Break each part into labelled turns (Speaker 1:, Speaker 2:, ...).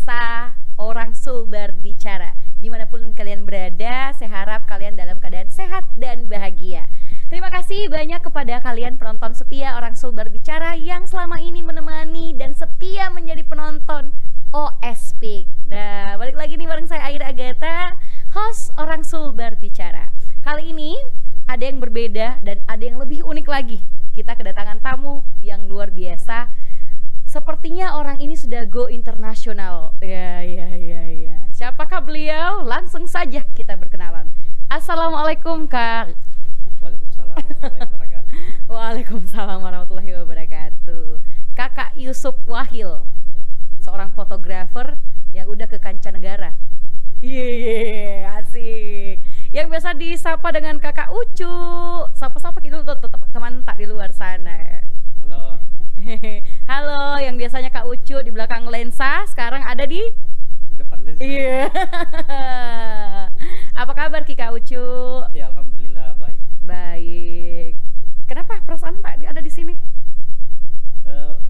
Speaker 1: pemirsa Orang Sulbar Bicara. Dimanapun kalian berada, saya harap kalian dalam keadaan sehat dan bahagia. Terima kasih banyak kepada kalian penonton setia Orang Sulbar Bicara yang selama ini menemani dan setia menjadi penonton OSP. Nah, balik lagi nih bareng saya Aira Agatha, host Orang Sulbar Bicara. Kali ini ada yang berbeda dan ada yang lebih unik lagi. Kita kedatangan tamu yang luar biasa. Sepertinya orang ini sudah go internasional. Ya. Siapakah beliau? Langsung saja kita berkenalan. Assalamualaikum, Kak.
Speaker 2: Waalaikumsalam warahmatullahi wabarakatuh.
Speaker 1: Waalaikumsalam warahmatullahi wabarakatuh. Kakak Yusuf Wahil,
Speaker 2: Ya.
Speaker 1: seorang fotografer yang udah ke Kancanegara. Iya, asik. Yang biasa disapa dengan Kakak Ucu. Sapa-sapa gitu tuh teman tak di luar sana.
Speaker 2: Halo.
Speaker 1: Halo, yang biasanya Kak Ucu di belakang lensa, sekarang ada di
Speaker 2: Depan lensa.
Speaker 1: Iya. Apa kabar Ki Kak Ucu?
Speaker 2: Ya, alhamdulillah baik.
Speaker 1: Baik. Kenapa perasaan tak ada di sini?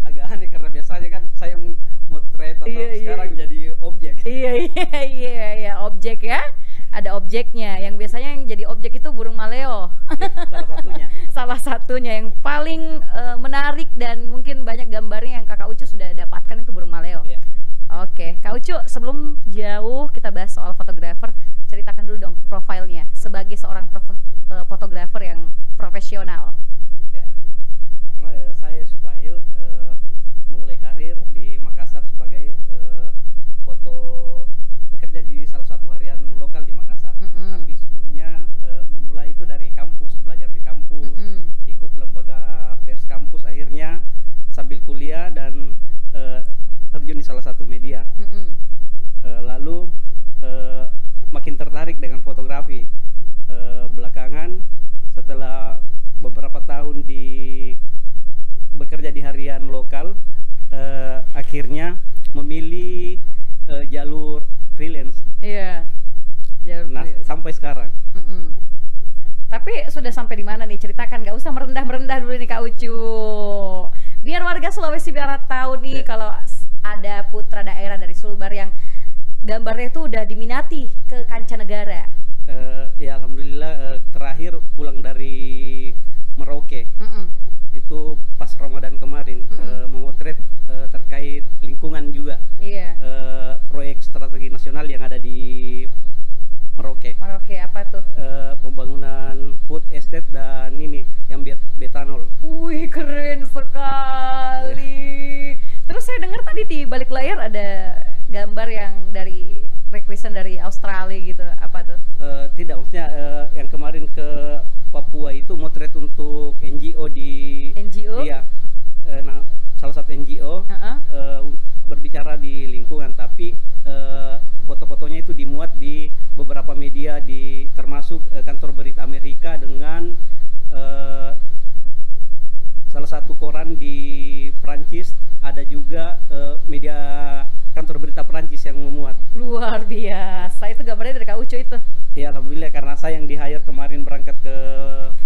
Speaker 2: Agak aneh karena biasanya kan saya motret atau sekarang jadi objek.
Speaker 1: Iya, objek ya. Ada objeknya. Yang biasanya yang jadi objek itu burung maleo.
Speaker 2: Salah satunya.
Speaker 1: Salah satunya yang paling menarik dan mungkin banyak gambarnya yang Kakak Ucu sudah dapatkan itu burung maleo.
Speaker 2: Ya.
Speaker 1: Oke, Kak Ucu, sebelum jauh kita bahas soal fotografer, ceritakan dulu dong profilnya sebagai seorang fotografer yang profesional.
Speaker 2: Ya. Karena saya Subahil memulai karir di Makassar sebagai foto bekerja di salah satu harian lokal di Makassar. Tapi sebelumnya memulai itu dari kampus, belajar di kampus, ikut lembaga pers kampus, akhirnya sambil kuliah dan terjun di salah satu media. Lalu makin tertarik dengan fotografi. Belakangan setelah beberapa tahun bekerja di harian lokal, akhirnya memilih jalur freelance.
Speaker 1: Iya.
Speaker 2: Nah, sampai sekarang.
Speaker 1: Tapi sudah sampai di mana nih? Ceritakan, nggak usah merendah dulu nih Kak Ucu. Biar warga Sulawesi Barat tahu nih kalau ada putra daerah dari Sulbar yang gambarnya itu udah diminati ke Kancanegara.
Speaker 2: Ya alhamdulillah, terakhir pulang dari Merauke. Itu pas Ramadan kemarin, memotret terkait lingkungan juga.
Speaker 1: Iya.
Speaker 2: Proyek strategi nasional yang ada di Merauke.
Speaker 1: Merauke apa tuh?
Speaker 2: Pembangunan food estate dan ini yang betanol.
Speaker 1: Wih, keren sekali. Terus saya dengar tadi di balik layar ada gambar yang dari requisition dari Australia gitu. Apa tuh?
Speaker 2: Tidak, maksudnya yang kemarin ke Papua itu motret untuk NGO di
Speaker 1: NGO?
Speaker 2: Iya. Nah, salah satu NGO berbicara di lingkungan, tapi foto-fotonya itu dimuat di beberapa media, termasuk kantor berita Amerika dengan salah satu koran di Prancis, ada juga media kantor berita Prancis yang memuat.
Speaker 1: Luar biasa, itu gambarnya dari Kak Ucu itu?
Speaker 2: Ya alhamdulillah, karena saya yang di-hire kemarin berangkat ke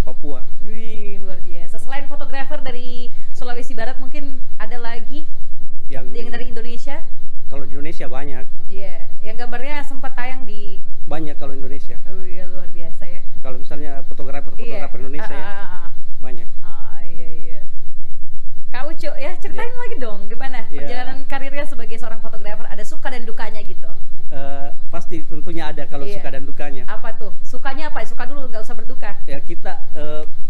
Speaker 2: Papua.
Speaker 1: Wih, luar biasa. Selain fotografer dari Sulawesi Barat, mungkin ada lagi yang dari Indonesia?
Speaker 2: Kalau di Indonesia banyak.
Speaker 1: Iya, yang gambarnya sempat tayang di...
Speaker 2: Banyak kalau Indonesia.
Speaker 1: Oh iya, luar biasa ya.
Speaker 2: Kalau misalnya fotografer Indonesia ya, banyak.
Speaker 1: Iya. Kak Ucu ya, ceritain lagi dong gimana perjalanan karirnya sebagai seorang fotografer, ada suka dan dukanya gitu.
Speaker 2: Pasti tentunya ada kalau suka dan dukanya.
Speaker 1: Apa tuh? Sukanya apa? Suka dulu, nggak usah berduka.
Speaker 2: Ya kita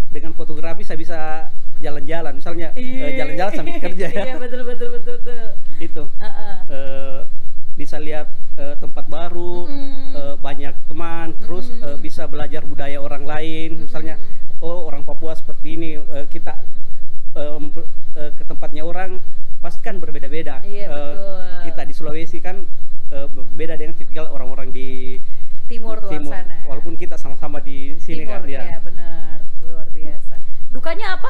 Speaker 2: dengan fotografi saya bisa jalan-jalan, misalnya jalan-jalan sambil kerja ya.
Speaker 1: Iya, betul.
Speaker 2: Itu bisa lihat tempat baru, banyak teman, terus bisa belajar budaya orang lain. Misalnya, oh orang Papua seperti ini, kita ke tempatnya orang pasti kan berbeda-beda.
Speaker 1: Iya, betul.
Speaker 2: Kita di Sulawesi kan berbeda dengan tipikal orang-orang di
Speaker 1: timur luar sana.
Speaker 2: Walaupun kita sama-sama di sini
Speaker 1: timur,
Speaker 2: kan ya.
Speaker 1: Iya, benar, luar biasa. Dukanya apa?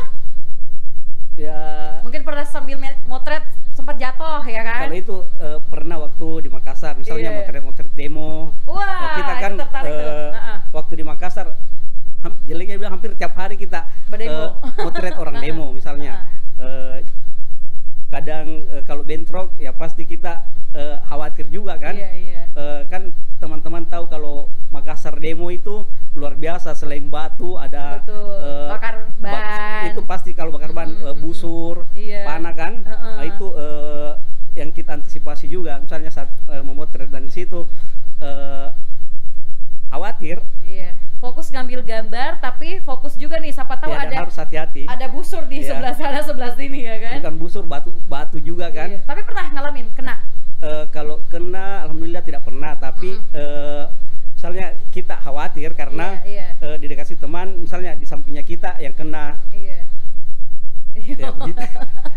Speaker 2: Ya.
Speaker 1: Mungkin pernah sambil motret sempat jatuh ya kan?
Speaker 2: Kalau itu pernah waktu di Makassar, misalnya motret demo.
Speaker 1: Wah,
Speaker 2: kita kan waktu di Makassar jeleknya bilang hampir tiap hari kita
Speaker 1: berdemo.
Speaker 2: motret orang demo misalnya. kadang kalau bentrok ya pasti kita khawatir juga kan.
Speaker 1: Iya, iya.
Speaker 2: Kan teman-teman tahu kalau Makassar demo itu luar biasa, selain batu ada
Speaker 1: Betul. Bakar ban.
Speaker 2: itu pasti kalau bakar ban, busur,
Speaker 1: Iya.
Speaker 2: panah kan. Nah, itu yang kita antisipasi juga misalnya saat memotret, dan di situ khawatir.
Speaker 1: Iya. Fokus ngambil gambar tapi fokus juga nih siapa tahu
Speaker 2: Ya, dan harus hati-hati.
Speaker 1: ada busur di
Speaker 2: Iya.
Speaker 1: sebelah sana sebelah sini ya kan.
Speaker 2: Bukan busur, batu juga kan.
Speaker 1: Iya. Tapi pernah ngalamin kena?
Speaker 2: Kalau kena alhamdulillah tidak pernah, tapi misalnya kita khawatir karena
Speaker 1: Iya,
Speaker 2: di dekat teman misalnya di sampingnya kita yang kena.
Speaker 1: Iya.
Speaker 2: Ya, begitu.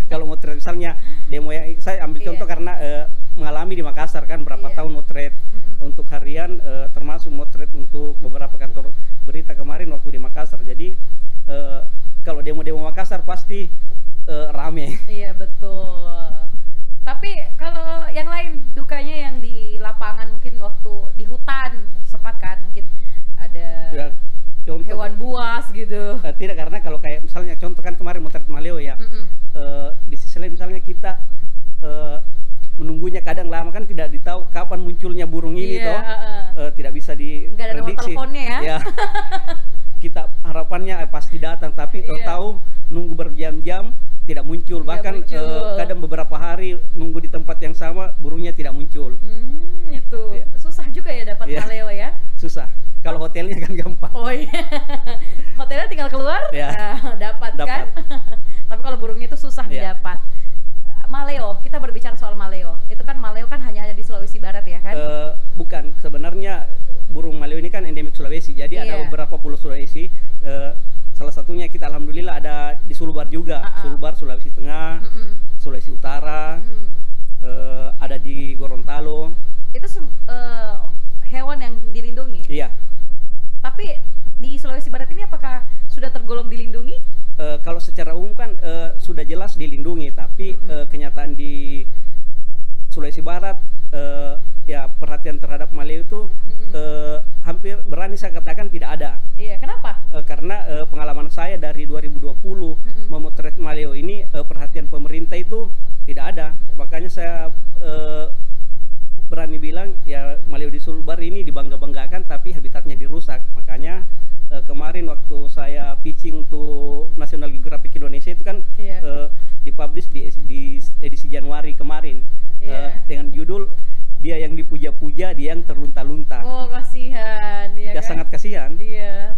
Speaker 2: Kalau motret misalnya demo yang saya ambil contoh karena mengalami di Makassar kan berapa tahun motret untuk harian, termasuk motret untuk beberapa kantor berita kemarin waktu di Makassar. Jadi kalau demo-demo Makassar pasti rame.
Speaker 1: Iya betul. Tapi kalau yang lain dukanya yang di lapangan, mungkin waktu di hutan sempat kan mungkin ada
Speaker 2: Ya, contoh
Speaker 1: hewan buas gitu.
Speaker 2: tidak, karena kalau kayak misalnya contoh kan kemarin motret Maleo ya, di sisi lain misalnya kita menunggunya kadang lama kan, tidak ditahu kapan munculnya burung ini toh, tidak bisa
Speaker 1: Nggak ada nomor
Speaker 2: diprediksi.
Speaker 1: teleponnya ya.
Speaker 2: Kita harapannya pasti datang, tapi tahu nunggu berjam-jam tidak muncul,
Speaker 1: Nggak
Speaker 2: bahkan
Speaker 1: muncul.
Speaker 2: kadang beberapa hari nunggu di tempat yang sama burungnya tidak muncul.
Speaker 1: Itu
Speaker 2: Iya.
Speaker 1: susah juga ya dapat
Speaker 2: Iya.
Speaker 1: maleo ya.
Speaker 2: Susah. Kalau hotelnya kan gampang.
Speaker 1: Oh iya. Hotelnya tinggal keluar,
Speaker 2: Ya.
Speaker 1: dapat kan. Tapi kalau burungnya itu susah
Speaker 2: Ya.
Speaker 1: didapat. Maleo, kita berbicara soal maleo. Itu kan maleo kan hanya ada di Sulawesi Barat ya kan?
Speaker 2: Bukan, sebenarnya burung maleo ini kan endemik Sulawesi. Jadi ada
Speaker 1: Iya.
Speaker 2: beberapa pulau Sulawesi. Salah satunya kita alhamdulillah ada di Sulbar juga. Sulbar, Sulawesi Tengah, Sulawesi Utara, ada di Gorontalo.
Speaker 1: Itu hewan yang dilindungi.
Speaker 2: Iya.
Speaker 1: Tapi di Sulawesi Barat ini apakah sudah tergolong dilindungi?
Speaker 2: Kalau secara umum kan sudah jelas dilindungi, tapi kenyataan di Sulawesi Barat ya perhatian terhadap maleo itu hampir berani saya katakan tidak ada.
Speaker 1: Iya, kenapa?
Speaker 2: Karena pengalaman saya dari 2020 memotret maleo ini, perhatian pemerintah itu tidak ada. Makanya saya berani bilang ya maleo di Sulbar ini dibangga-banggakan tapi habitatnya dirusak. Makanya kemarin waktu saya pitching untuk National Geographic Indonesia itu kan dipublish di edisi Januari kemarin dengan judul dia yang dipuja-puja, dia yang terlunta-lunta.
Speaker 1: Oh, kasihan ya,
Speaker 2: Ya
Speaker 1: kan?
Speaker 2: sangat kasihan.
Speaker 1: Iya.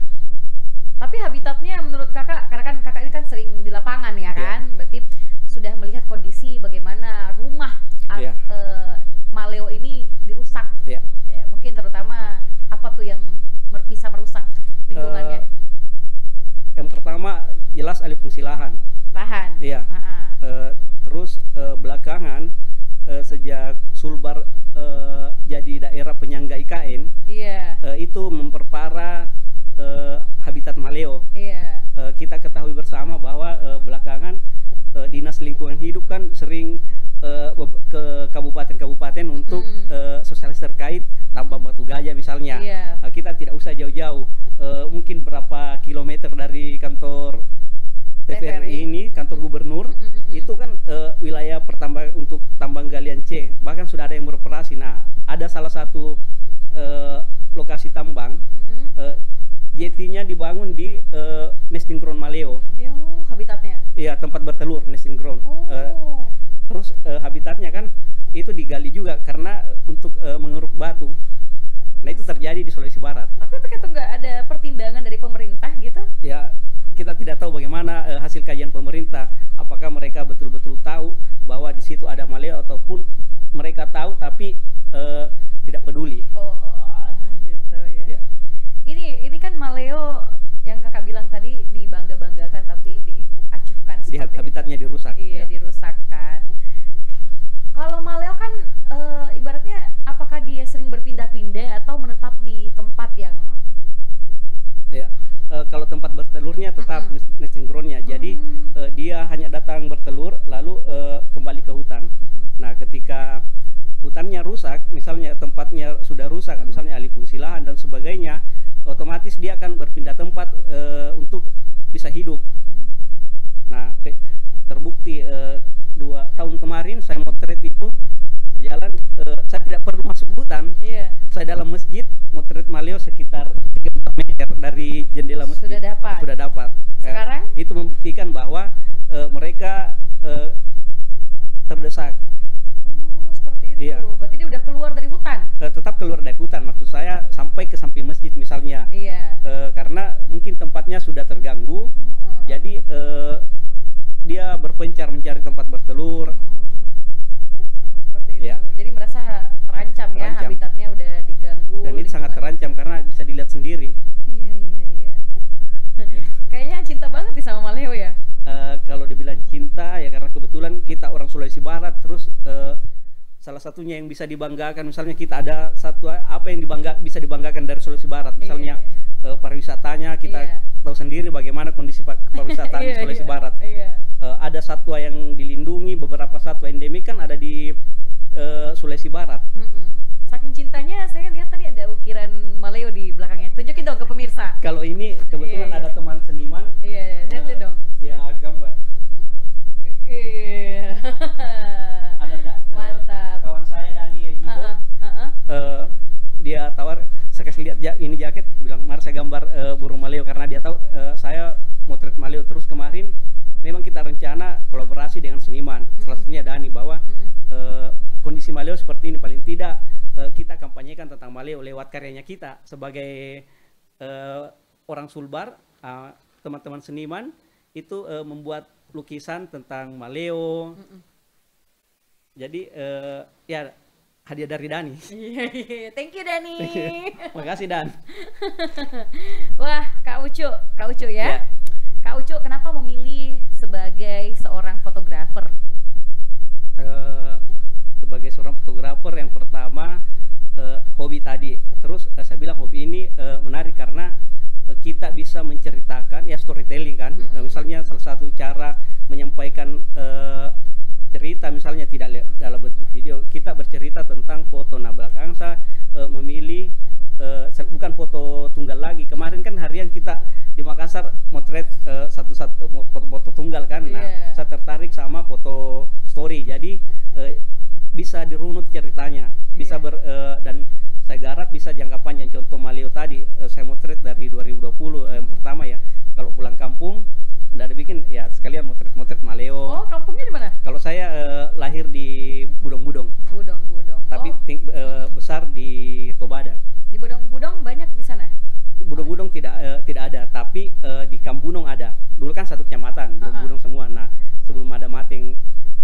Speaker 1: Tapi habitatnya menurut kakak, karena kan kakak ini kan sering di lapangan ya kan, berarti sudah melihat kondisi bagaimana rumah maleo ini dirusak. Ya, mungkin terutama apa tuh yang bisa merusak lingkungannya?
Speaker 2: Yang pertama jelas alih fungsi lahan.
Speaker 1: Lahan.
Speaker 2: Iya. Terus belakangan sejak Sulbar jadi daerah penyangga IKN, itu memperparah habitat maleo. Kita ketahui bersama bahwa belakangan Dinas Lingkungan Hidup kan sering ke kabupaten-kabupaten untuk sosialisasi terkait tambang batu gajah misalnya. Kita tidak usah jauh-jauh, mungkin berapa kilometer dari kantor TVRI ini, kantor gubernur, itu kan wilayah pertambang untuk tambang galian C, bahkan sudah ada yang beroperasi. Nah, ada salah satu lokasi tambang, jetinya dibangun di nesting ground maleo.
Speaker 1: Habitatnya?
Speaker 2: Iya, tempat bertelur, nesting ground. Terus habitatnya kan itu digali juga karena untuk mengeruk batu. Nah, itu terjadi di Sulawesi Barat.
Speaker 1: Tapi apakah itu nggak ada pertimbangan dari pemerintah gitu?
Speaker 2: Ya, kita tidak tahu bagaimana hasil kajian pemerintah. Apakah mereka betul-betul tahu bahwa di situ ada maleo, ataupun mereka tahu tapi tidak peduli.
Speaker 1: Oh, gitu ya. Ini kan maleo yang kakak bilang tadi dibangga-banggakan tapi diacuhkan.
Speaker 2: Habitatnya dirusak.
Speaker 1: Iya, dirusakkan. Kalau maleo kan ibaratnya apakah dia sering berpindah-pindah atau menetap di tempat yang?
Speaker 2: Ya, kalau tempat bertelurnya tetap nesting groundnya. Jadi dia hanya datang bertelur lalu kembali ke hutan. Nah, ketika hutannya rusak, misalnya tempatnya sudah rusak, misalnya alih fungsi lahan dan sebagainya, otomatis dia akan berpindah tempat untuk bisa hidup. Nah, terbukti 2 tahun kemarin saya motret itu jalan, saya tidak perlu masuk hutan.
Speaker 1: Iya.
Speaker 2: Saya dalam masjid motret maleo sekitar 3-4 meter dari jendela masjid.
Speaker 1: Sudah dapat. Sekarang?
Speaker 2: Itu membuktikan bahwa mereka terdesak.
Speaker 1: Oh, seperti itu.
Speaker 2: Iya.
Speaker 1: Berarti dia udah keluar dari hutan?
Speaker 2: Tetap keluar dari hutan, maksud saya sampai ke samping masjid misalnya.
Speaker 1: Iya.
Speaker 2: Karena mungkin tempatnya sudah terganggu, jadi dia berpencar mencari tempat bertelur.
Speaker 1: Seperti itu.
Speaker 2: Iya.
Speaker 1: Jadi merasa terancam ya, habitatnya udah diganggu.
Speaker 2: Dan itu sangat terancam karena bisa dilihat sendiri.
Speaker 1: Iya. Kayaknya cinta banget nih sama maleo ya.
Speaker 2: Kalau dibilang cinta ya karena kebetulan kita orang Sulawesi Barat, terus salah satunya yang bisa dibanggakan, misalnya kita ada satu apa yang bisa dibanggakan dari Sulawesi Barat, misalnya pariwisatanya kita tahu sendiri bagaimana kondisi pariwisata di Sulawesi Barat. Ada satwa yang dilindungi, beberapa satwa endemik kan ada di Sulawesi Barat.
Speaker 1: Saking cintanya saya lihat tadi ada ukiran maleo di belakangnya. Tunjukin dong ke pemirsa.
Speaker 2: Kalau ini kebetulan ada teman seniman.
Speaker 1: Iya, lihat dong.
Speaker 2: Dia gambar.
Speaker 1: Iya. Mantap.
Speaker 2: Kawan saya Dani Gibo. Dia tawar, saya kasih lihat ini jaket, bilang mari saya gambar burung maleo karena dia tahu saya motret maleo. Terus kemarin memang kita rencana kolaborasi dengan seniman, salah satunya Dani, bahwa kondisi maleo seperti ini, paling tidak kita kampanyekan tentang maleo lewat karyanya kita sebagai orang Sulbar. Teman-teman seniman itu membuat lukisan tentang maleo. Jadi ya hadiah dari Dani.
Speaker 1: Thank you Dani.
Speaker 2: Makasih Dan.
Speaker 1: Wah, Kak Ucu ya. Kak Ucu kenapa memilih sebagai seorang fotografer?
Speaker 2: Sebagai seorang fotografer, yang pertama hobi tadi. Terus saya bilang hobi ini menarik karena kita bisa menceritakan ya, storytelling kan. Misalnya salah satu cara menyampaikan cerita misalnya tidak dalam bentuk video, kita bercerita tentang foto. Nah belakang saya memilih bukan foto tunggal lagi. Kemarin kan harian kita di Makassar motret satu-satu foto-foto tunggal kan. Nah saya tertarik sama foto story, jadi bisa dirunut ceritanya, bisa dan saya garap bisa jangka panjang. Contoh maleo tadi saya motret dari 2020 yang pertama ya. Kalau pulang kampung Anda ada bikin ya sekalian motret maleo.
Speaker 1: Oh, kampungnya di mana?
Speaker 2: Kalau saya lahir di Budong-Budong. Tapi besar di Tobadak.
Speaker 1: Di Budong-Budong banyak di sana?
Speaker 2: Budong-Budong tidak ada, tapi di Kambunong ada. Dulu kan satu kecamatan, Budong-Budong semua. Nah, sebelum ada Mateng.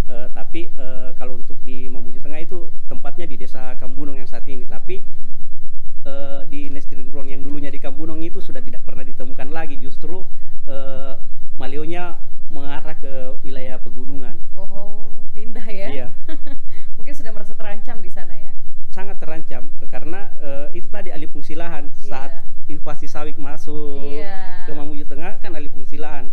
Speaker 2: Tapi kalau untuk di Mamuju Tengah itu tempatnya di desa Kambunong yang saat ini. Tapi di nesting ground yang dulunya di Kambunong itu sudah tidak pernah ditemukan lagi. Justru maleonya mengarah ke wilayah pegunungan. Oh,
Speaker 1: pindah ya?
Speaker 2: Iya.
Speaker 1: Mungkin sudah merasa terancam di sana ya?
Speaker 2: Sangat terancam karena itu tadi alih fungsi lahan. Saat invasi sawit masuk ke Mamuju Tengah kan alih fungsi lahan.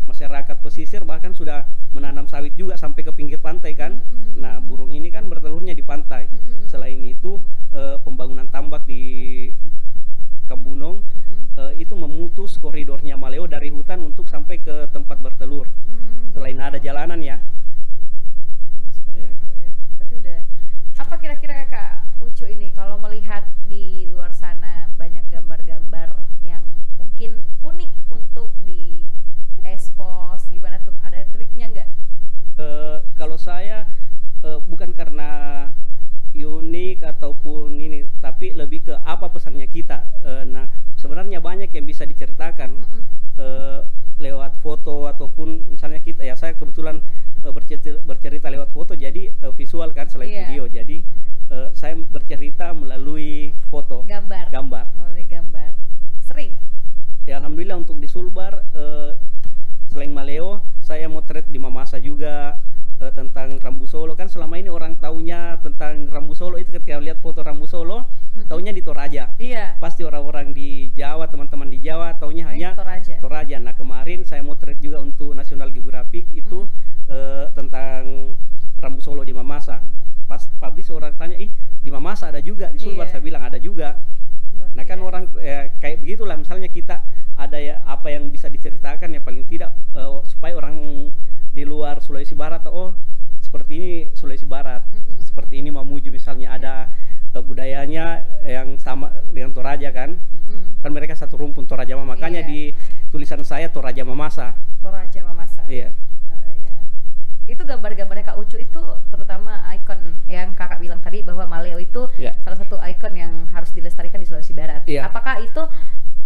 Speaker 2: Masyarakat pesisir bahkan sudah menanam sawit juga sampai ke pinggir pantai kan. Nah burung ini kan bertelurnya di pantai. Selain itu pembangunan tambak di Kambunong itu memutus koridornya maleo dari hutan untuk sampai ke tempat bertelur. Selain ada jalanan ya.
Speaker 1: Seperti itu ya. Berarti udah. Apa kira-kira Kak Ucu ini kalau melihat di luar sana banyak gambar-gambar yang mungkin unik untuk di expose, gimana tuh? Ada triknya nggak?
Speaker 2: Kalau saya bukan karena unik ataupun ini, tapi lebih ke apa pesannya kita. Nah sebenarnya banyak yang bisa diceritakan lewat foto ataupun misalnya kita ya, saya kebetulan bercerita lewat foto, jadi visual kan selain video. Jadi saya bercerita melalui foto, gambar.
Speaker 1: Melalui gambar. Sering?
Speaker 2: Ya alhamdulillah untuk di Sulbar selain maleo saya motret di Mamasa juga. Tentang Rambu Solo kan selama ini orang taunya tentang Rambu Solo itu ketika lihat foto Rambu Solo taunya di Toraja. Pasti orang-orang di Jawa, teman-teman di Jawa taunya hanya Toraja. Nah kemarin saya motret juga untuk National Geographic itu tentang Rambu Solo di Mamasa. Pas publish orang tanya, di Mamasa ada juga, di Sulbar. Saya bilang ada juga. Nah kan orang kayak begitulah, misalnya kita ada ya apa yang bisa diceritakan ya paling tidak supaya orang di luar Sulawesi Barat seperti ini Sulawesi Barat, seperti ini Mamuju misalnya ada budayanya yang sama dengan Toraja kan. Kan mereka satu rumpun Toraja, makanya di tulisan saya Toraja Mamasa.
Speaker 1: Toraja Mamasa.
Speaker 2: Iya.
Speaker 1: Itu gambar-gambarnya Kak Ucu itu terutama ikon yang kakak bilang tadi bahwa Maleo itu salah satu ikon yang harus dilestarikan di Sulawesi Barat. Apakah itu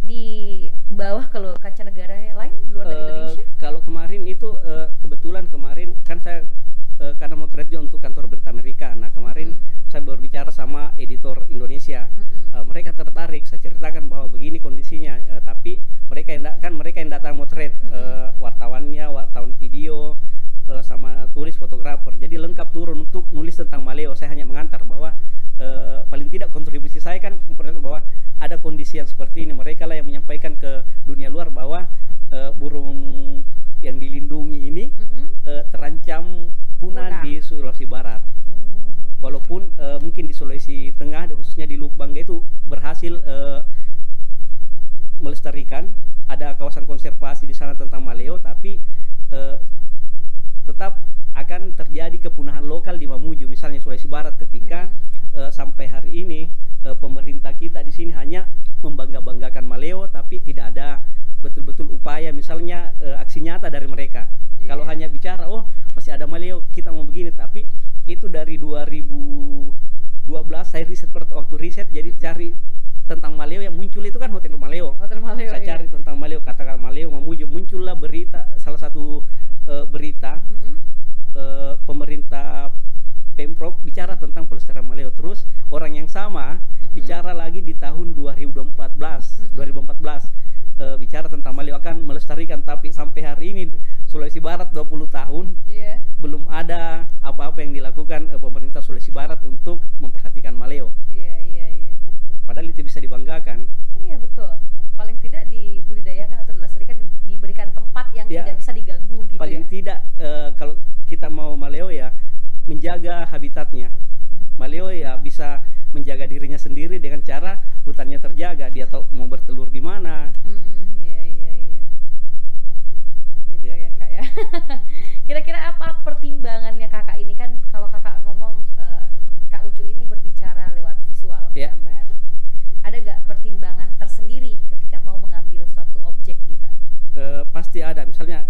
Speaker 1: di bawah kalau kaca negara lain luar dari Indonesia?
Speaker 2: Kalau kemarin itu kebetulan kemarin kan saya karena mau trade untuk kantor berita Amerika. Nah kemarin saya berbicara sama editor Indonesia. Mereka tertarik. Saya ceritakan bahwa begini kondisinya. Tapi mereka yang datang mau trade, wartawannya, wartawan video, sama tulis fotografer. Jadi lengkap turun untuk nulis tentang Maleo. Saya hanya mengantar bahwa paling tidak kontribusi saya kan memperlihatkan bahwa ada kondisi yang seperti ini. Mereka lah yang menyampaikan ke dunia luar bahwa burung yang dilindungi ini terancam punah di Sulawesi Barat. Walaupun mungkin di Sulawesi Tengah, khususnya di Lubuk Banggai itu berhasil melestarikan, ada kawasan konservasi di sana tentang Maleo, tapi tetap akan terjadi kepunahan lokal di Mamuju, misalnya Sulawesi Barat, ketika sampai hari ini pemerintah kita di sini hanya membangga-banggakan Maleo, tapi tidak ada betul-betul upaya, misalnya aksi nyata dari mereka. Kalau hanya bicara, oh masih ada Maleo, kita mau begini, tapi itu dari 2012 saya riset waktu riset, jadi cari tentang Maleo yang muncul itu kan Hotel Maleo. Saya cari tentang Maleo, katakan Maleo Mamuju, muncullah berita, salah satu berita pemerintah Pemprov bicara tentang pelestarian Maleo. Terus orang yang sama bicara lagi di tahun 2014 bicara tentang Maleo akan melestarikan, tapi sampai hari ini Sulawesi Barat 20 tahun belum ada apa-apa yang dilakukan pemerintah Sulawesi Barat untuk memperhatikan Maleo. Padahal itu bisa dibanggakan.
Speaker 1: Iya betul. Paling tidak dibudidayakan atau dilestarikan, diberikan tempat yang tidak bisa diganggu gitu.
Speaker 2: Paling tidak kalau kita mau Maleo ya menjaga habitatnya. Maleo ya bisa menjaga dirinya sendiri dengan cara hutannya terjaga, dia tahu mau bertelur di mana.
Speaker 1: Begitu ya Kak ya. Kira-kira apa pertimbangannya kakak ini, kan kalau kakak ngomong Kak Ucu ini berbicara lewat visual, gambar. Ada gak pertimbangan tersendiri ketika mau mengambil suatu objek gitu?
Speaker 2: Pasti ada. Misalnya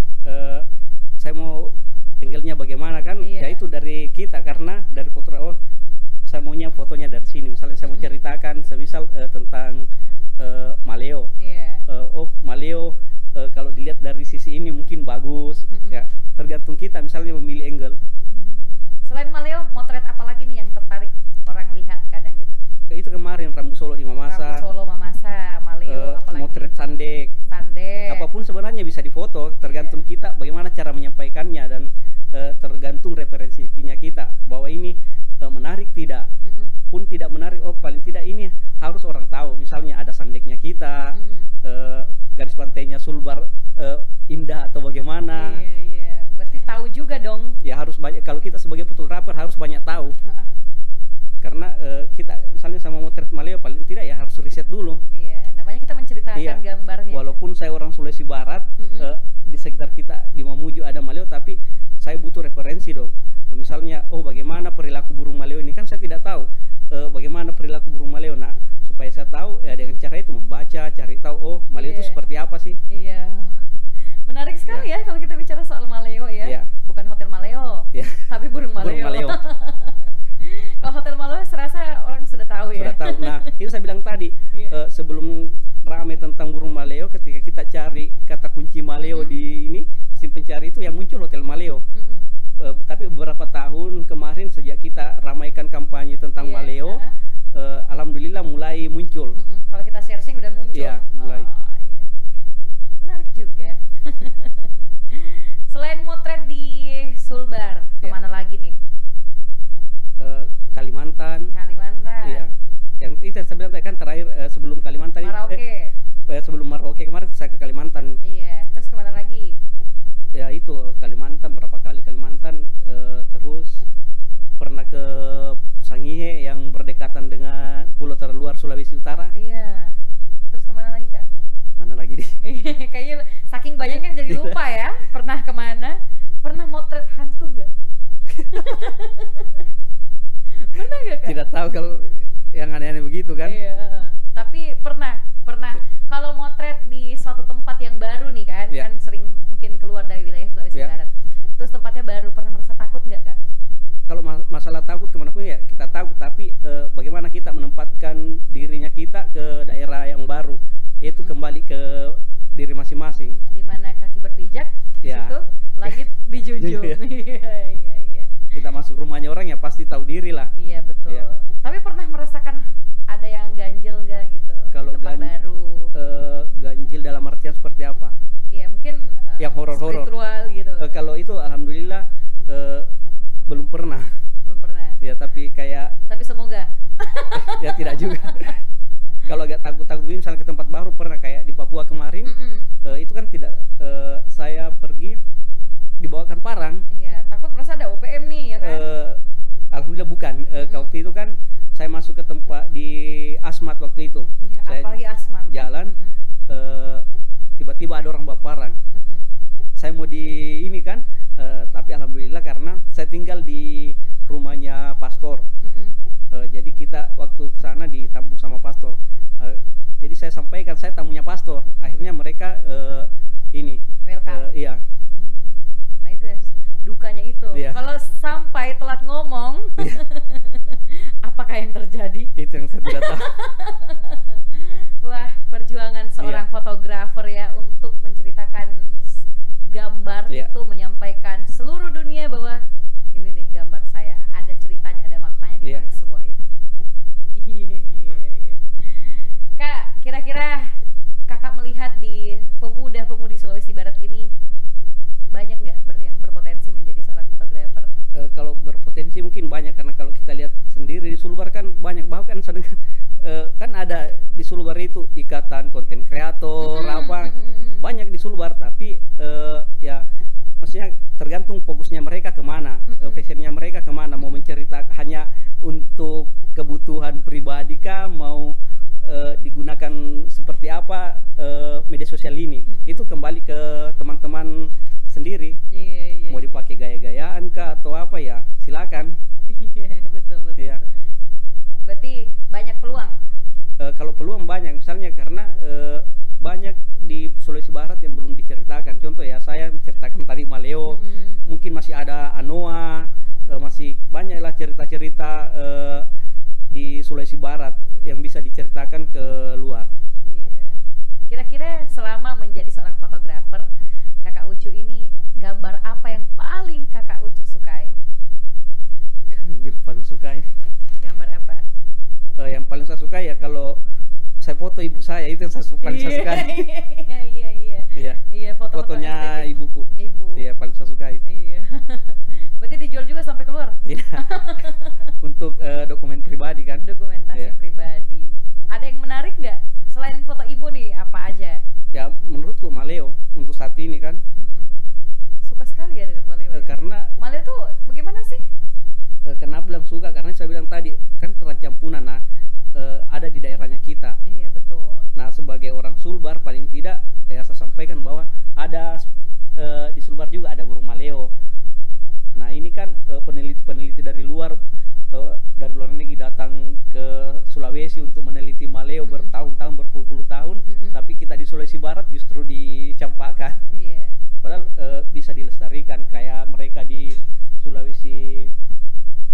Speaker 2: saya mau angle-nya bagaimana kan, ya itu dari kita, karena dari foto, oh saya maunya fotonya dari sini. Misalnya saya mau ceritakan semisal tentang Maleo. Oh Maleo kalau dilihat dari sisi ini mungkin bagus. Ya tergantung kita misalnya memilih angle.
Speaker 1: Selain Maleo, motret apa lagi nih yang tertarik orang lihat kadang gitu?
Speaker 2: Itu kemarin Rambu Solo di Mamasa.
Speaker 1: Rambu Solo Mamasa, Maleo, apalagi
Speaker 2: motret Sandek. Apapun sebenarnya bisa difoto, tergantung kita bagaimana cara menyampaikannya, dan tergantung referensinya kita bahwa ini menarik tidak. Pun tidak menarik, oh paling tidak ini harus orang tahu. Misalnya ada Sandeknya kita, garis pantainya Sulbar indah atau bagaimana.
Speaker 1: Berarti tahu juga dong.
Speaker 2: Ya harus banyak, kalau kita sebagai fotografer harus banyak tahu. Karena kita misalnya sama motret Maleo paling tidak ya harus riset dulu.
Speaker 1: Namanya kita menceritakan gambarnya.
Speaker 2: Walaupun saya orang Sulawesi Barat, di sekitar kita di Mamuju ada Maleo, tapi saya butuh referensi dong. Misalnya, oh bagaimana perilaku burung Maleo ini, kan saya tidak tahu bagaimana perilaku burung Maleo. Nah, supaya saya tahu ya dengan cara itu membaca, cari tahu, oh Maleo itu seperti apa sih.
Speaker 1: Menarik sekali ya kalau kita bicara soal Maleo ya. Bukan Hotel Maleo, tapi burung Maleo.
Speaker 2: Burung Maleo.
Speaker 1: Kalau Hotel Maleo serasa orang sudah tahu ya.
Speaker 2: Sudah tahu. Nah, itu saya bilang tadi, sebelum ramai tentang burung Maleo, ketika kita cari kata kunci Maleo di ini, mesin pencari itu yang muncul Hotel Maleo. Tapi beberapa tahun kemarin sejak kita ramaikan kampanye tentang Maleo, alhamdulillah mulai muncul.
Speaker 1: Kalau kita searching udah muncul.
Speaker 2: Mulai.
Speaker 1: Menarik juga. Selain motret di Sulbar, kemana lagi nih?
Speaker 2: Kalimantan. Yang itu saya bilang kan terakhir sebelum Kalimantan.
Speaker 1: Merauke.
Speaker 2: Sebelum Merauke kemarin saya ke Kalimantan.
Speaker 1: Terus kemana lagi?
Speaker 2: Ya itu Kalimantan, berapa kali Kalimantan, terus pernah ke Sangihe yang berdekatan dengan pulau terluar Sulawesi Utara.
Speaker 1: Terus kemana lagi Kak?
Speaker 2: Mana lagi nih?
Speaker 1: Kayaknya saking banyaknya jadi lupa ya. Pernah kemana? Pernah motret hantu gak? Pernah nggak Kak?
Speaker 2: Tidak tahu kalau yang aneh-aneh begitu kan.
Speaker 1: Iya, tapi pernah kalau motret di suatu tempat yang baru nih kan,
Speaker 2: Iya.
Speaker 1: kan sering mungkin keluar dari wilayah Sulawesi
Speaker 2: Iya.
Speaker 1: Barat. Terus tempatnya baru, pernah merasa takut nggak Kak?
Speaker 2: Kalau masalah takut kemanapun ya kita takut, tapi bagaimana kita menempatkan dirinya kita ke daerah yang baru, itu kembali ke diri masing-masing.
Speaker 1: Di mana kaki berpijak, di
Speaker 2: Ya.
Speaker 1: situ langit dijunjung.
Speaker 2: Iya.
Speaker 1: Iya.
Speaker 2: Kita masuk rumahnya orang ya pasti tahu diri lah.
Speaker 1: Iya betul.
Speaker 2: Iya.
Speaker 1: Tapi pernah merasakan ada yang ganjel nggak gitu
Speaker 2: Kalau
Speaker 1: di tempat baru?
Speaker 2: ganjil dalam artian seperti apa?
Speaker 1: Iya mungkin
Speaker 2: Yang horor-horor.
Speaker 1: spiritual gitu.
Speaker 2: Kalau itu alhamdulillah belum pernah.
Speaker 1: Belum pernah.
Speaker 2: Ya tapi kayak
Speaker 1: Tapi semoga.
Speaker 2: ya tidak juga. Kalau agak takut-takut begini, misalnya ke tempat baru pernah kayak di Papua kemarin. Itu kan tidak saya pergi dibawakan parang.
Speaker 1: Iya, takut merasa ada OPM nih ya kan?
Speaker 2: Alhamdulillah bukan. Waktu itu kan saya masuk ke tempat di Asmat waktu itu.
Speaker 1: Iya,
Speaker 2: Saya
Speaker 1: apalagi asmat.
Speaker 2: jalan tiba-tiba ada orang bawa parang. Saya mau di ini kan, tapi alhamdulillah karena saya tinggal di rumahnya pastor. Jadi kita waktu ke sana ditampung sama pastor. Jadi saya sampaikan saya tamunya pastor. Akhirnya mereka ini
Speaker 1: Welcome.
Speaker 2: iya.
Speaker 1: Nah itu ya, dukanya itu.
Speaker 2: Iya.
Speaker 1: Kalau sampai telat ngomong, apakah yang terjadi?
Speaker 2: Itu yang saya tidak tahu.
Speaker 1: Wah, perjuangan seorang
Speaker 2: Iya.
Speaker 1: fotografer ya untuk menceritakan gambar
Speaker 2: Iya.
Speaker 1: itu, menyampaikan seluruh dunia bahwa ini nih gambar saya, ada ceritanya, ada maknanya di
Speaker 2: Iya.
Speaker 1: balik semua itu. Iya. Kak, kira-kira kakak melihat di pemuda-pemudi Sulawesi Barat ini banyak nggak yang berpotensi menjadi seorang fotografer?
Speaker 2: Kalau berpotensi mungkin banyak, karena kalau kita lihat sendiri di Sulbar kan banyak, bahkan sedangkan kan ada di Sulbar itu ikatan konten kreator apa banyak di Sulbar, tapi ya maksudnya tergantung fokusnya mereka kemana, passionnya mereka kemana, mau menceritakan hanya untuk kebutuhan pribadi kah, mau digunakan seperti apa media sosial ini. Itu kembali ke teman-teman sendiri.
Speaker 1: Iya.
Speaker 2: Mau dipakai gaya-gayaan kah atau apa ya silakan.
Speaker 1: Iya, betul.
Speaker 2: Iya.
Speaker 1: Berarti banyak peluang.
Speaker 2: Kalau peluang banyak, misalnya karena banyak di Sulawesi Barat yang belum diceritakan. Contoh ya, saya menceritakan tadi Maleo, mungkin masih ada Anoa, masih banyaklah cerita-cerita di Sulawesi Barat yang bisa diceritakan ke luar.
Speaker 1: Iya. Kira-kira selama menjadi seorang fotografer, Kakak Ucu ini gambar apa yang paling Kakak Ucu sukai?
Speaker 2: Paling suka ini.
Speaker 1: Gambar apa?
Speaker 2: Yang paling saya suka ya kalau saya foto ibu saya, itu yang paling saya suka.
Speaker 1: Iya. Iya, foto-foto
Speaker 2: Fotonya
Speaker 1: estetik.
Speaker 2: ibuku.
Speaker 1: Ibu.
Speaker 2: Iya, paling saya suka.
Speaker 1: Iya. Berarti dijual juga sampai keluar?
Speaker 2: Tidak. Untuk dokumen pribadi kan.
Speaker 1: Dokumentasi
Speaker 2: Iya.
Speaker 1: pribadi. Ada yang menarik nggak? Selain foto ibu nih, apa aja?
Speaker 2: Ya menurutku Maleo untuk saat ini kan.
Speaker 1: Suka sekali ya dari Maleo ya?
Speaker 2: Karena
Speaker 1: Maleo tuh bagaimana sih?
Speaker 2: kenapa bilang suka, karena saya bilang tadi kan terancam punah. Nah ada di daerahnya kita.
Speaker 1: Iya betul.
Speaker 2: Nah sebagai orang Sulbar paling tidak ya saya sampaikan bahwa ada di Sulbar juga ada burung Maleo. Nah ini kan peneliti-peneliti dari luar negeri datang ke Sulawesi untuk meneliti Maleo bertahun-tahun, berpuluh-puluh tahun, tapi kita di Sulawesi Barat justru dicampakkan.
Speaker 1: Iya.
Speaker 2: Padahal bisa dilestarikan, kayak mereka di Sulawesi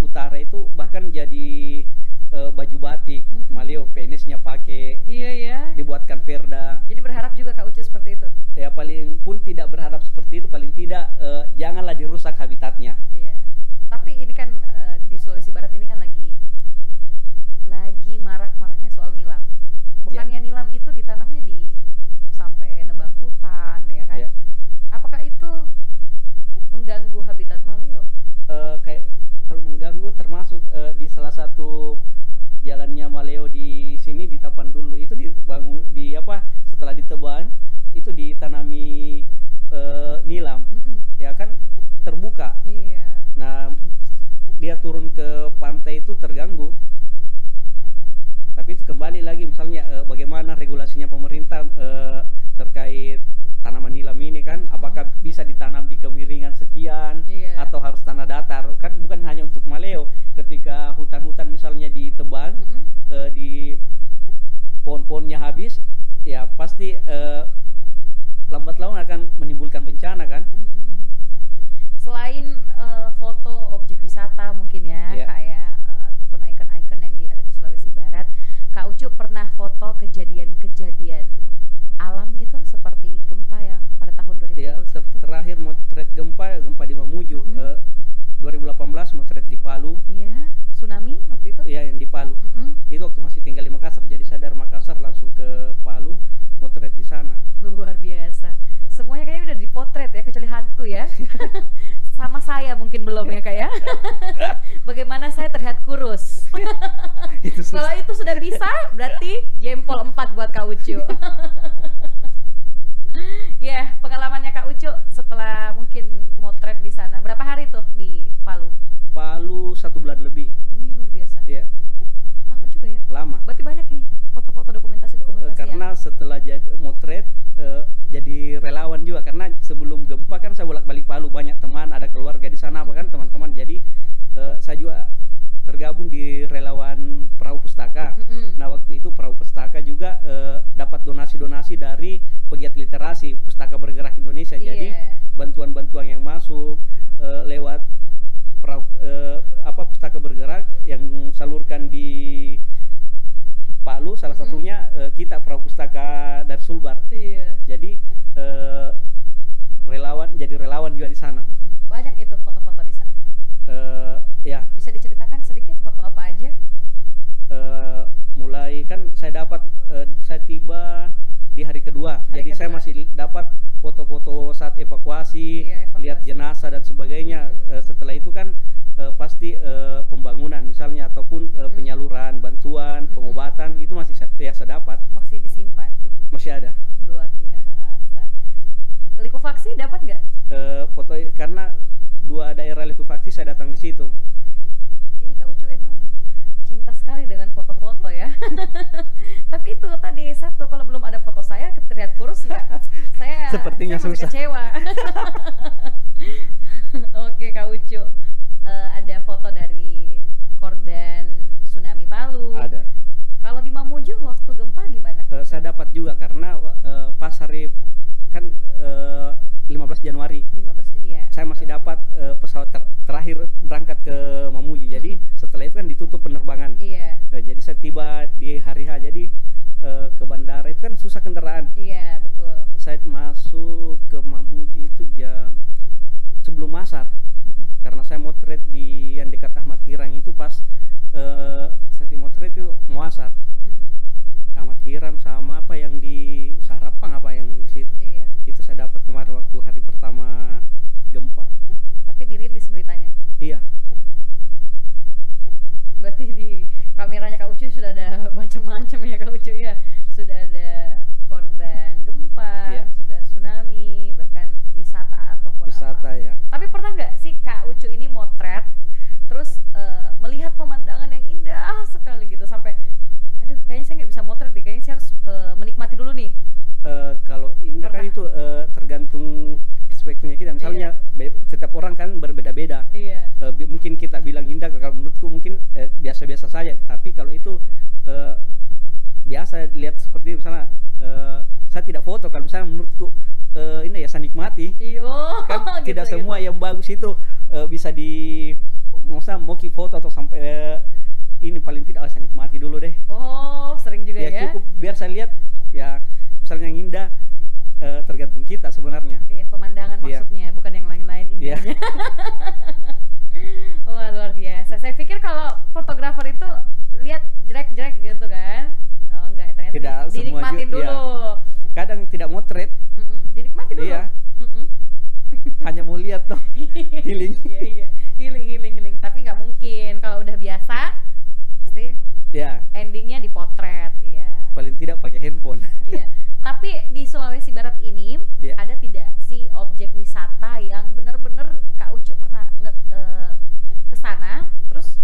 Speaker 2: Utara itu bahkan jadi baju batik Maleo, penisnya pakai,
Speaker 1: Iya ya.
Speaker 2: dibuatkan perda.
Speaker 1: Jadi berharap juga Kak Ucu seperti itu.
Speaker 2: Ya paling pun tidak berharap seperti itu, paling tidak janganlah dirusak habitatnya.
Speaker 1: Iya. Tapi ini kan di Sulawesi Barat ini kan lagi marak-maraknya soal nilam. Bukannya nilam itu ditanamnya di sampai nebang hutan ya kan?
Speaker 2: Ya.
Speaker 1: Apakah itu mengganggu habitat Maleo?
Speaker 2: Kayak kalau mengganggu termasuk di salah satu jalannya Maleo di sini di Tapandulu itu dibangun setelah ditebang itu ditanami nilam. Ya kan terbuka.
Speaker 1: Iya.
Speaker 2: Nah dia turun ke pantai itu terganggu. Tapi itu kembali lagi misalnya bagaimana regulasinya pemerintah terkait tanaman nilam ini kan, apakah bisa ditanam di kemiringan sekian
Speaker 1: Iya.
Speaker 2: atau harus tanah datar kan, pasti lambat laun akan menimbulkan bencana kan.
Speaker 1: Selain foto objek wisata mungkin ya,
Speaker 2: Iya.
Speaker 1: Kak ya, ataupun ikon-ikon yang ada di Sulawesi Barat, Kak Ucu pernah foto kejadian-kejadian alam gitu seperti gempa yang pada tahun
Speaker 2: Ya,
Speaker 1: 2021?
Speaker 2: terakhir motret gempa di Mamuju, 2018 motret di Palu.
Speaker 1: Iya, tsunami waktu itu?
Speaker 2: Ya, yang di Palu. Itu waktu masih tinggal di Makassar, jadi saya dari Makassar langsung ke Palu motret di sana.
Speaker 1: Luar biasa. Semuanya kayaknya udah dipotret ya, kecuali hantu ya. Sama saya mungkin belum ya Kak ya. Bagaimana saya terlihat kurus.
Speaker 2: Itu
Speaker 1: Kalau itu sudah bisa, berarti jempol 4 buat Kak Ucu. Ya, pengalamannya Kak Ucu setelah mungkin motret di sana. Berapa hari tuh di Palu?
Speaker 2: Palu 1 bulan lebih.
Speaker 1: Wih, luar biasa.
Speaker 2: Ya,
Speaker 1: Lama juga ya.
Speaker 2: lama.
Speaker 1: Berarti banyak nih foto-foto dokumentasi
Speaker 2: Karena setelah jadi motret jadi relawan juga, karena sebelum gempa kan saya bolak-balik Palu, banyak teman, ada keluarga di sana apa kan teman-teman, jadi saya juga tergabung di relawan perahu pustaka. Nah, waktu itu perahu pustaka juga dapat donasi-donasi dari pegiat literasi Pustaka Bergerak Indonesia. Jadi bantuan-bantuan yang masuk lewat perahu Pustaka Bergerak yang salurkan di Palu, salah satunya kita perahu pustaka dari Sulbar. Jadi jadi relawan juga di sana.
Speaker 1: Banyak itu foto-foto di sana.
Speaker 2: Ya.
Speaker 1: Bisa diceritakan sedikit foto apa aja?
Speaker 2: Mulai kan saya dapat saya tiba di hari kedua, jadi saya masih dapat foto-foto saat evakuasi, lihat jenazah dan sebagainya. Setelah itu kan pasti pembangunan misalnya ataupun penyaluran bantuan, pengobatan itu masih saya dapat.
Speaker 1: Masih disimpan.
Speaker 2: Masih ada.
Speaker 1: Luar biasa. Likuifaksi dapat nggak?
Speaker 2: Foto karena 2 daerah likuifaksi saya datang di situ.
Speaker 1: Kayaknya Kak Ucu emang cinta sekali dengan foto-foto ya. Tapi itu tadi satu, kalau belum ada foto saya terlihat kurus nggak? Saya
Speaker 2: Sepertinya
Speaker 1: masih
Speaker 2: susah.
Speaker 1: kecewa. Oke Kak Ucu, ada foto dari korban tsunami Palu.
Speaker 2: Ada.
Speaker 1: Kalau di Mamuju waktu gempa gimana?
Speaker 2: Saya dapat juga karena pas hari kan 15 Januari
Speaker 1: 15, iya.
Speaker 2: saya masih dapat pesawat terakhir berangkat ke Mamuju. Jadi setelah itu kan ditutup penerbangan.
Speaker 1: Iya.
Speaker 2: Jadi saya tiba di hari H. Jadi ke bandara itu kan susah kendaraan.
Speaker 1: Iya, betul.
Speaker 2: Saya masuk ke Mamuju itu jam sebelum asar. Karena saya motret di yang dekat Ahmad Kirang itu pas saya motret itu mau asar. Ahmad Kiram sama apa yang di Usaha Rapang apa yang di situ.
Speaker 1: Iya.
Speaker 2: Itu saya dapat kemarin waktu hari pertama gempa.
Speaker 1: Tapi dirilis beritanya.
Speaker 2: Iya.
Speaker 1: Berarti di kameranya Kak Ucu sudah ada macam-macam ya Kak Ucu ya. Sudah ada korban gempa,
Speaker 2: Iya.
Speaker 1: sudah tsunami, bahkan wisata ataupun
Speaker 2: Wisata
Speaker 1: apa.
Speaker 2: ya.
Speaker 1: Tapi pernah nggak sih Kak Ucu ini motret terus melihat pemandangan yang indah sekali gitu sampai aduh kayaknya saya nggak bisa motret deh, kayaknya saya harus menikmati dulu nih.
Speaker 2: Kalau indah kan itu tergantung perspektifnya kita. Misalnya setiap orang kan berbeda-beda.
Speaker 1: Iya.
Speaker 2: Mungkin kita bilang indah, kalau menurutku mungkin biasa-biasa saja. Tapi kalau itu biasa lihat seperti itu, misalnya saya tidak foto. Kalau misalnya menurutku ini ya saya nikmati.
Speaker 1: Iya.
Speaker 2: Kan
Speaker 1: Gitu,
Speaker 2: tidak
Speaker 1: gitu.
Speaker 2: semua yang bagus itu bisa maksudnya mau foto atau sampai ini paling tidak saya nikmati dulu deh.
Speaker 1: Oh, sering juga ya.
Speaker 2: Ya cukup biar saya lihat ya misalnya yang indah tergantung kita sebenarnya.
Speaker 1: Iya, pemandangan
Speaker 2: Iya.
Speaker 1: maksudnya, bukan yang lain-lain
Speaker 2: Iya.
Speaker 1: intinya. Wah, luar biasa. Saya pikir kalau fotografer itu lihat jelek-jelek gitu kan. Oh, enggak, ternyata
Speaker 2: Tidak semua
Speaker 1: dinikmatin
Speaker 2: juga,
Speaker 1: dulu.
Speaker 2: Kadang tidak motret,
Speaker 1: Dinikmati dulu.
Speaker 2: Iya. hanya mau lihat toh. Healing.
Speaker 1: Iya, iya. Healing. Tapi nggak mungkin kalau udah biasa pasti
Speaker 2: Ya,
Speaker 1: endingnya dipotret, ya.
Speaker 2: paling tidak pakai handphone.
Speaker 1: Iya. Tapi di Sulawesi Barat ini
Speaker 2: Iya.
Speaker 1: ada tidak sih objek wisata yang benar-benar Kak Ucu pernah ke sana, terus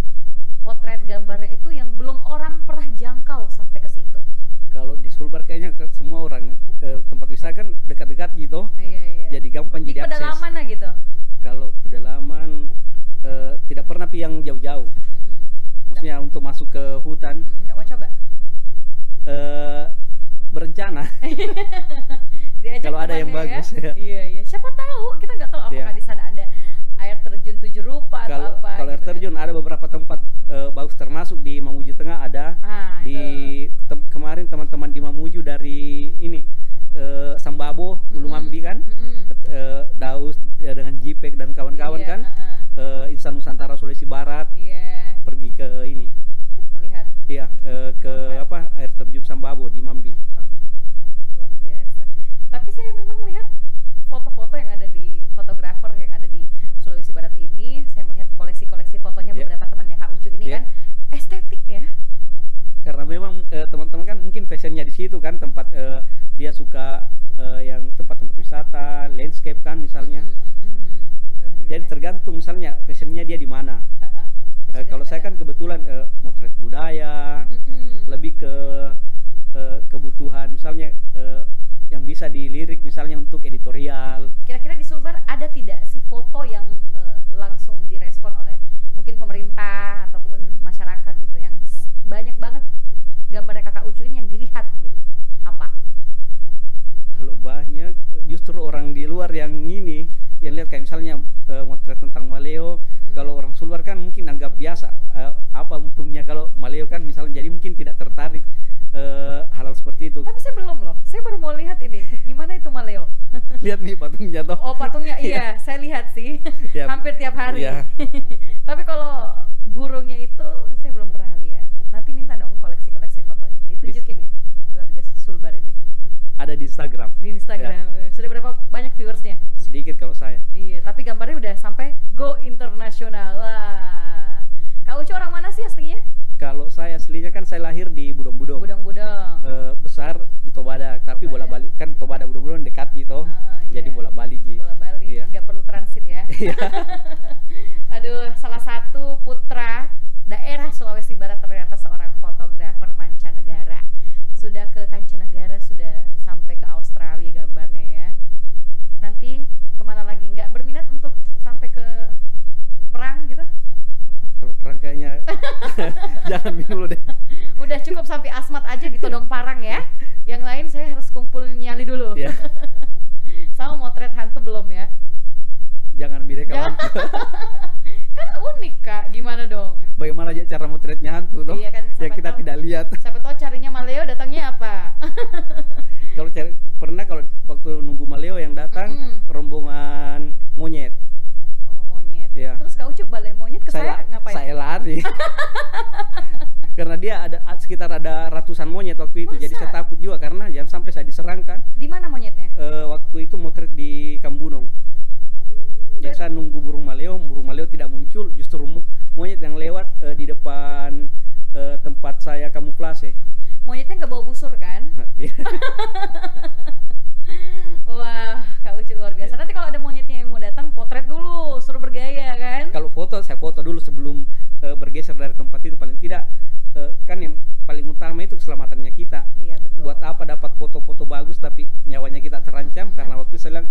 Speaker 1: potret gambarnya itu yang belum orang pernah jangkau sampai ke situ?
Speaker 2: Kalau di Sulbar kayaknya semua orang tempat wisata kan dekat-dekat gitu.
Speaker 1: Iya.
Speaker 2: Jadi gampang
Speaker 1: Di
Speaker 2: jadi akses.
Speaker 1: pedalaman lah gitu.
Speaker 2: Kalau pedalaman tidak pernah pi yang jauh-jauh. Maksudnya untuk masuk ke hutan
Speaker 1: Nggak mau coba?
Speaker 2: rencana.
Speaker 1: Diajak
Speaker 2: Kalau ada yang
Speaker 1: temannya
Speaker 2: bagus ya.
Speaker 1: Iya iya. Siapa tahu kita nggak tahu apakah
Speaker 2: Iya.
Speaker 1: di sana ada air terjun 7 rupa atau
Speaker 2: Kalau
Speaker 1: apa.
Speaker 2: kalau air
Speaker 1: gitu kan.
Speaker 2: terjun ada beberapa tempat bagus, termasuk di Mamuju Tengah ada.
Speaker 1: Ah,
Speaker 2: Di kemarin teman-teman di Mamuju dari ini Sambabo, Ulumambi kan, Daus dengan Jipek dan kawan-kawan
Speaker 1: Iya,
Speaker 2: kan, Insan Nusantara Sulawesi Barat
Speaker 1: Iya,
Speaker 2: pergi ke ini,
Speaker 1: melihat.
Speaker 2: iya ke apa air terjun Sambabo di Mambi.
Speaker 1: Oh, luar biasa. Tapi saya memang melihat foto-foto yang ada di fotografer yang ada di Sulawesi Barat ini, saya melihat koleksi-koleksi fotonya
Speaker 2: Yeah.
Speaker 1: beberapa temannya Kak Ucu ini
Speaker 2: Yeah.
Speaker 1: kan estetik ya.
Speaker 2: Karena memang teman-teman kan mungkin fashionnya di situ kan, tempat dia suka yang tempat-tempat wisata, landscape kan misalnya.
Speaker 1: Luar
Speaker 2: Jadi
Speaker 1: biasa.
Speaker 2: tergantung misalnya fashionnya dia di mana.
Speaker 1: Fashionnya
Speaker 2: Kalau saya kan
Speaker 1: gimana?
Speaker 2: kebetulan motret budaya, lebih ke kebutuhan misalnya yang bisa dilirik misalnya untuk editorial.
Speaker 1: Kira-kira di Sulbar ada tidak sih foto yang langsung direspon oleh mungkin pemerintah ataupun masyarakat gitu yang banyak banget gambarnya Kakak Ucu ini yang dilihat gitu? Apa?
Speaker 2: Kalau banyak justru orang di luar yang ini yang lihat kayak misalnya motret tentang Maleo. Kalau orang Sulbar kan mungkin anggap biasa, apa untungnya kalau Maleo kan misalnya, jadi mungkin tidak tertarik hal-hal seperti itu.
Speaker 1: Tapi saya belum loh, saya baru mau lihat ini. Gimana itu Maleo?
Speaker 2: Lihat nih patungnya toh.
Speaker 1: Oh patungnya iya, saya lihat sih,
Speaker 2: Ya,
Speaker 1: hampir tiap hari.
Speaker 2: ya.
Speaker 1: Tapi kalau burungnya itu saya belum pernah lihat. Nanti minta dong koleksi-koleksi fotonya, ditunjukin ya, keluarga Sulbar ini
Speaker 2: Ada di Instagram.
Speaker 1: di Instagram. Sudah berapa banyak viewersnya?
Speaker 2: Sedikit kalau saya.
Speaker 1: Iya, tapi gambarnya udah sampai go internasional. Wah, Kak Ucu orang mana sih aslinya?
Speaker 2: Kalau saya aslinya kan saya lahir di Budong-Budong.
Speaker 1: Budong-budong.
Speaker 2: Besar di Tobada, tapi
Speaker 1: Tobada.
Speaker 2: bolak-balik kan Tobada Budong-Budong dekat gitu.
Speaker 1: Iya.
Speaker 2: Jadi bolak-balik ji.
Speaker 1: Bola-balik,
Speaker 2: Iya.
Speaker 1: nggak perlu transit ya.
Speaker 2: Iya.
Speaker 1: Aduh, salah satu putra daerah Sulawesi Barat ternyata seorang fotografer mancanegara. Sudah ke mancanegara, sudah sampai ke Australia gambarnya ya. Nanti kemana lagi? Nggak berminat untuk sampai ke perang gitu?
Speaker 2: Kalau perang kayaknya jangan minum dulu deh.
Speaker 1: Udah cukup sampai Asmat aja ditodong parang ya. Yang lain saya harus kumpul nyali dulu.
Speaker 2: Iya.
Speaker 1: Sama motret hantu belum ya?
Speaker 2: Jangan milih kawan.
Speaker 1: Kan unik Kak, gimana dong?
Speaker 2: Bagaimana aja cara motretnya hantu toh?
Speaker 1: Iya kan,
Speaker 2: yang
Speaker 1: siapa
Speaker 2: kita
Speaker 1: tahu.
Speaker 2: tidak lihat.
Speaker 1: Siapa tahu carinya Maleo, datangnya apa?
Speaker 2: Kalau pernah kalau waktu nunggu Maleo yang datang rombongan monyet.
Speaker 1: Oh monyet.
Speaker 2: Iya.
Speaker 1: Terus Kak Ucup balik monyet ke saya ngapain?
Speaker 2: Saya lari. Karena dia sekitar ada ratusan monyet waktu itu. Jadi
Speaker 1: Masa?
Speaker 2: saya takut juga karena jangan sampai saya diserangkan.
Speaker 1: Di mana monyetnya?
Speaker 2: Waktu itu motret di Kambunong. Jadi saya nunggu burung maleo tidak muncul, justru monyet yang lewat di depan tempat saya kamuflase.
Speaker 1: Monyetnya nggak bawa busur kan? Wah, Kak Ucup luar biasa. Nanti kalau ada monyetnya yang mau datang, potret dulu, suruh bergaya kan?
Speaker 2: Kalau foto, saya foto dulu sebelum bergeser dari tempat itu. Paling tidak kan yang paling utama itu keselamatannya kita.
Speaker 1: Iya betul.
Speaker 2: Buat apa dapat foto-foto bagus tapi nyawanya kita terancam? Karena waktu itu saya bilang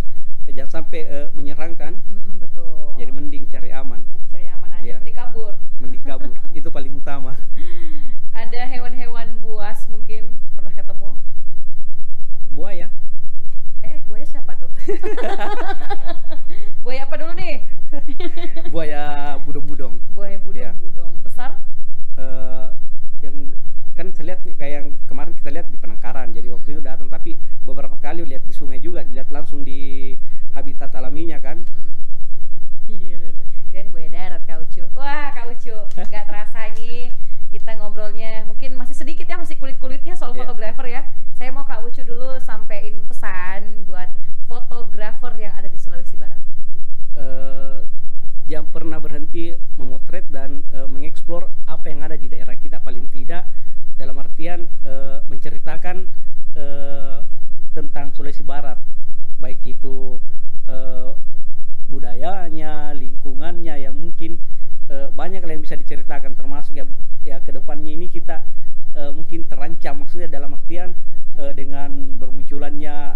Speaker 2: jangan sampai menyerangkan.
Speaker 1: Betul.
Speaker 2: Jadi mending cari aman.
Speaker 1: Cari aman aja,
Speaker 2: Iya.
Speaker 1: mending kabur.
Speaker 2: Mending kabur. Itu paling utama.
Speaker 1: Ada hewan-hewan buas mungkin pernah ketemu?
Speaker 2: Buaya.
Speaker 1: Buaya siapa tuh? Buaya apa dulu nih?
Speaker 2: Buaya budong-budong.
Speaker 1: Buaya
Speaker 2: Iya.
Speaker 1: budong-budong. Besar?
Speaker 2: Yang kan saya lihat nih, kayak yang kemarin kita lihat di Penangkaran. Jadi waktu itu datang, tapi beberapa kali lihat di sungai juga, dilihat langsung di habitat alaminya kan.
Speaker 1: Iya luar biasa. Kirain buaya darat Kak Ucu. Wah Kak Ucu, nggak terasa nih kita ngobrolnya mungkin masih sedikit ya, masih kulit-kulitnya soal
Speaker 2: Iya.
Speaker 1: fotografer ya. Saya mau Kak Ucu dulu sampein pesan buat fotografer yang ada di Sulawesi Barat.
Speaker 2: Jangan pernah berhenti memotret dan mengeksplor apa yang ada di daerah kita, paling tidak dalam artian menceritakan tentang Sulawesi Barat, baik itu budayanya, lingkungannya, yang mungkin banyak yang bisa diceritakan, termasuk ya kedepannya ini kita mungkin terancam, maksudnya dalam artian dengan bermunculannya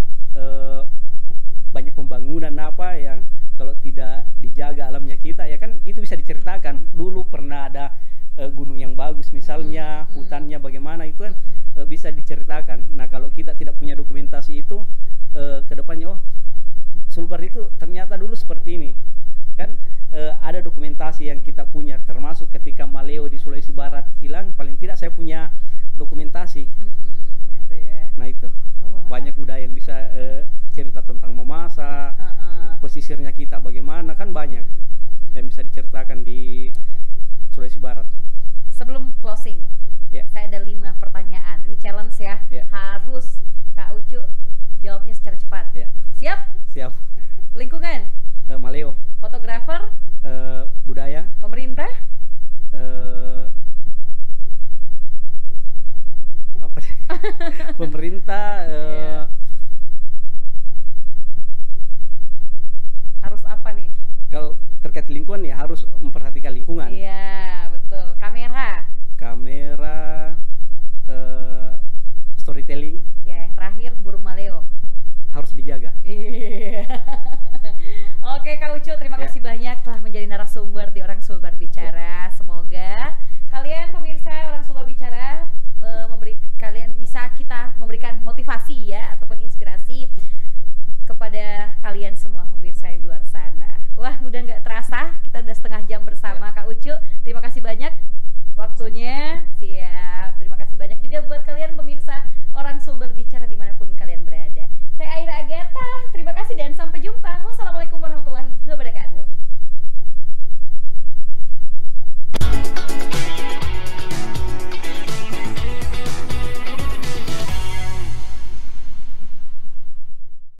Speaker 2: banyak pembangunan apa yang kalau tidak dijaga alamnya kita, ya kan itu bisa diceritakan. Dulu pernah ada gunung yang bagus misalnya, hutannya bagaimana, itu kan bisa diceritakan. Nah kalau kita tidak punya dokumentasi itu ke depannya, oh Sulbar itu ternyata dulu seperti ini kan. Ada dokumentasi yang kita punya, termasuk ketika Maleo di Sulawesi Barat hilang, paling tidak saya punya dokumentasi.
Speaker 1: Gitu ya.
Speaker 2: Nah itu banyak budaya yang bisa cerita tentang memasak, pesisirnya kita bagaimana, kan banyak yang bisa diceritakan di Sulawesi Barat.
Speaker 1: Sebelum closing, saya ada 5 pertanyaan. Ini challenge ya, harus Kak Ucu jawabnya secara cepat. Siap?
Speaker 2: Siap.
Speaker 1: Lingkungan?
Speaker 2: Maleo.
Speaker 1: Fotografer?
Speaker 2: Budaya.
Speaker 1: Pemerintah?
Speaker 2: Apa nih? Pemerintah.
Speaker 1: Harus apa nih?
Speaker 2: Kalau terkait lingkungan ya harus memperhatikan lingkungan.
Speaker 1: Iya, betul. Kamera?
Speaker 2: Kamera. Storytelling.
Speaker 1: Ya, yang terakhir burung Maleo.
Speaker 2: Harus dijaga.
Speaker 1: Iya. Oke Kak Ucu, terima kasih banyak telah menjadi narasumber di Orang Sulbar Bicara. Semoga kalian pemirsa Orang Sulbar Bicara kalian bisa kita memberikan motivasi ya, atau